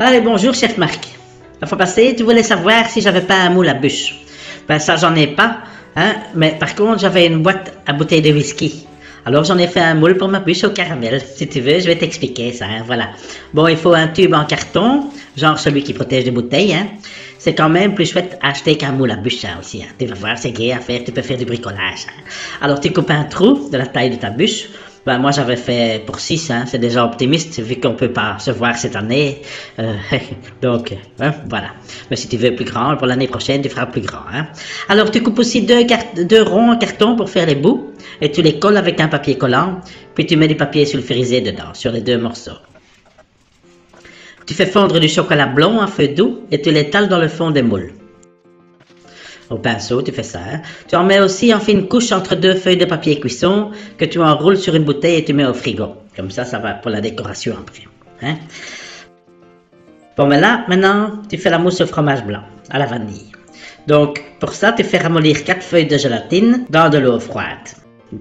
Allez, bonjour, chef Marc. La fois passée, tu voulais savoir si j'avais pas un moule à bûche. Ben, ça, j'en ai pas, hein, mais par contre, j'avais une boîte à bouteilles de whisky. Alors, j'en ai fait un moule pour ma bûche au caramel. Si tu veux, je vais t'expliquer ça, hein, voilà. Bon, il faut un tube en carton, genre celui qui protège les bouteilles, hein. C'est quand même plus chouette à acheter qu'un moule à bûche, hein, aussi, hein. Tu vas voir, c'est gai à faire, tu peux faire du bricolage, hein. Alors, tu coupes un trou de la taille de ta bûche. Ben, moi, j'avais fait pour 6, hein, c'est déjà optimiste, vu qu'on peut pas se voir cette année. Donc, hein, voilà. Mais si tu veux plus grand, pour l'année prochaine, tu feras plus grand, hein. Alors, tu coupes aussi deux ronds en carton pour faire les bouts, et tu les colles avec un papier collant, puis tu mets du papier sulfurisé dedans, sur les deux morceaux. Tu fais fondre du chocolat blanc à feu doux, et tu l'étales dans le fond des moules. Au pinceau, tu fais ça. Hein. Tu en mets aussi en fine couche entre deux feuilles de papier cuisson que tu enroules sur une bouteille et tu mets au frigo. Comme ça va pour la décoration après. Hein. Bon, mais là, maintenant, tu fais la mousse au fromage blanc, à la vanille. Donc, pour ça, tu fais ramollir 4 feuilles de gélatine dans de l'eau froide.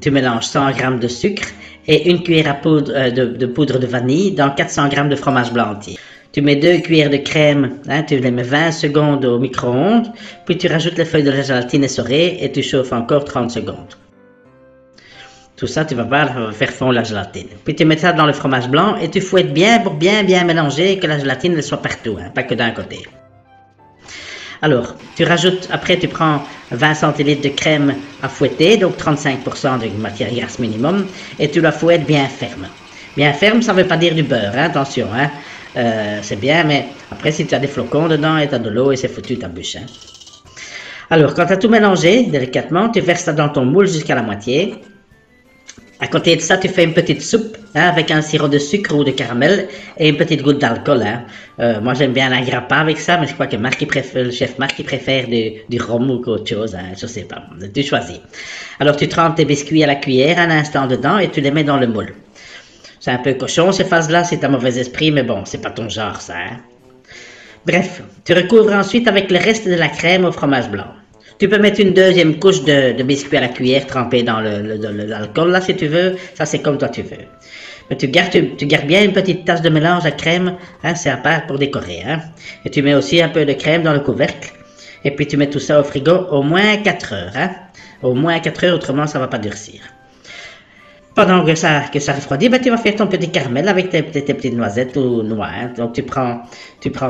Tu mélanges 100 g de sucre et une cuillère à poudre, de poudre de vanille dans 400 g de fromage blanc entier. Tu mets 2 cuillères de crème, hein, tu les mets 20 secondes au micro-ondes, puis tu rajoutes les feuilles de la gélatine essorées et tu chauffes encore 30 secondes. Tout ça, tu vas voir, ça va faire fondre la gélatine. Puis tu mets ça dans le fromage blanc et tu fouettes bien pour bien mélanger, que la gélatine elle soit partout, hein, pas que d'un côté. Alors, tu rajoutes, après tu prends 20 centilitres de crème à fouetter, donc 35% de matière grasse minimum, et tu la fouettes bien ferme. Bien ferme, ça ne veut pas dire du beurre, hein, attention, hein. C'est bien, mais après si tu as des flocons dedans et tu as de l'eau et c'est foutu ta bûche. Hein. Alors, quand tu as tout mélangé délicatement, tu verses ça dans ton moule jusqu'à la moitié. À côté de ça, tu fais une petite soupe hein, avec un sirop de sucre ou de caramel et une petite goutte d'alcool. Hein. Moi, j'aime bien la grappa avec ça, mais je crois que le chef Marc il préfère du rhum ou autre chose. Hein, je sais pas, tu choisis. Alors, tu trempes tes biscuits à la cuillère un instant dedans et tu les mets dans le moule. C'est un peu cochon ces phases-là, c'est un mauvais esprit, mais bon, c'est pas ton genre ça. Hein. Bref, tu recouvres ensuite avec le reste de la crème au fromage blanc. Tu peux mettre une deuxième couche de biscuits à la cuillère trempée dans l'alcool là si tu veux, ça c'est comme toi tu veux. Mais tu gardes bien une petite tasse de mélange à crème, hein, c'est à part pour décorer. Hein. Et tu mets aussi un peu de crème dans le couvercle. Et puis tu mets tout ça au frigo au moins 4 heures. Hein. Au moins 4 heures, autrement ça va pas durcir. Pendant que ça refroidit, ben, tu vas faire ton petit caramel avec tes petites noisettes ou noix. Hein. Donc tu prends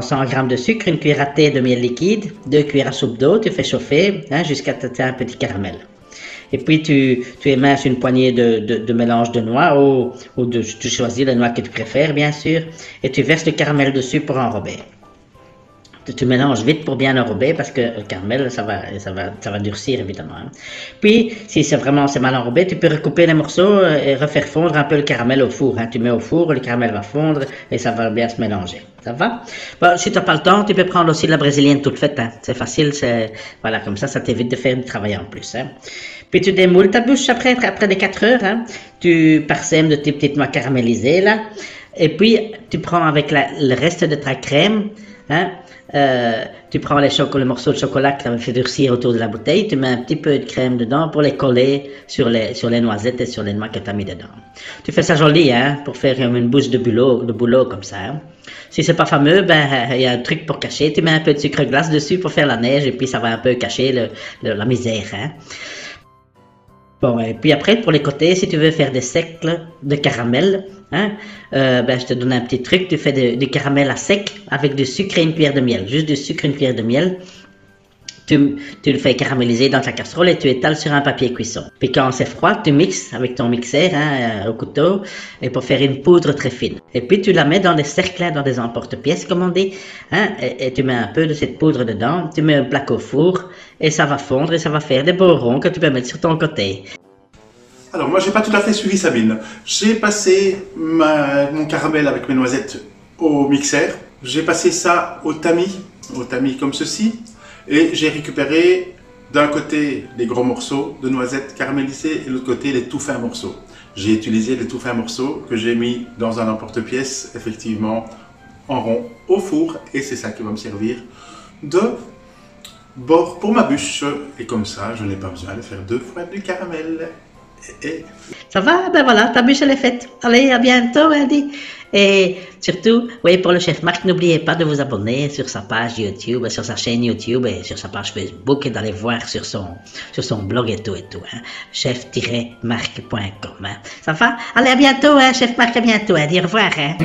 100 g de sucre, une cuillère à thé de miel liquide, 2 cuillères à soupe d'eau, tu fais chauffer hein, jusqu'à ce que tu aies un petit caramel. Et puis tu éminces une poignée de mélange de noix tu choisis la noix que tu préfères bien sûr, et tu verses le caramel dessus pour enrober. Tu mélanges vite pour bien enrober parce que le caramel, ça va durcir évidemment. Hein. Puis, si c'est mal enrobé, tu peux recouper les morceaux et refaire fondre un peu le caramel au four. Hein. Tu mets au four, le caramel va fondre et ça va bien se mélanger. Ça va? Bon, si tu n'as pas le temps, tu peux prendre aussi de la brésilienne toute faite. Hein. C'est facile, voilà, comme ça t'évite de faire du travail en plus. Hein. Puis tu démoules ta bûche après les 4 heures. Hein. Tu parsèmes de tes petites noix caramélisées là. Et puis, tu prends avec le reste de ta crème. Hein, tu prends les morceaux de chocolat que tu avais fait durcir autour de la bouteille, tu mets un petit peu de crème dedans pour les coller sur les noisettes et sur les noix que tu as mis dedans. Tu fais ça joli hein, pour faire une bouche de boulot comme ça. Hein. Si c'est pas fameux, ben il y a un truc pour cacher, tu mets un peu de sucre glace dessus pour faire la neige et puis ça va un peu cacher la misère. Hein. Bon, et puis après, pour les côtés, si tu veux faire des cercles de caramel, hein, ben, je te donne un petit truc, tu fais du caramel à sec avec du sucre et une cuillère de miel, juste du sucre et une cuillère de miel. Tu le fais caraméliser dans ta casserole et tu étales sur un papier cuisson. Puis quand c'est froid, tu mixes avec ton mixeur hein, au couteau et pour faire une poudre très fine. Et puis tu la mets dans des cercles, dans des emporte-pièces comme on dit, hein, et tu mets un peu de cette poudre dedans, tu mets un plaque au four et ça va fondre et ça va faire des beaux ronds que tu peux mettre sur ton côté. Alors moi j'ai pas tout à fait suivi Sabine. J'ai passé mon caramel avec mes noisettes au mixeur. J'ai passé ça au tamis comme ceci. Et j'ai récupéré d'un côté les gros morceaux de noisettes caramélisées et de l'autre côté les tout fins morceaux. J'ai utilisé les tout fins morceaux que j'ai mis dans un emporte-pièce, effectivement en rond, au four. Et c'est ça qui va me servir de bord pour ma bûche. Et comme ça, je n'ai pas besoin de faire 2 fois du caramel. Ça va? Ben voilà, ta bûche elle est faite. Allez, à bientôt, Andy. Et surtout, oui, pour le chef Marc, n'oubliez pas de vous abonner sur sa page YouTube, sur sa chaîne YouTube et sur sa page Facebook et d'aller voir sur son blog et tout, hein, chef-marc.com. Hein. Ça va? Allez, à bientôt, hein, chef Marc, à bientôt. Hein, dis au revoir. Hein.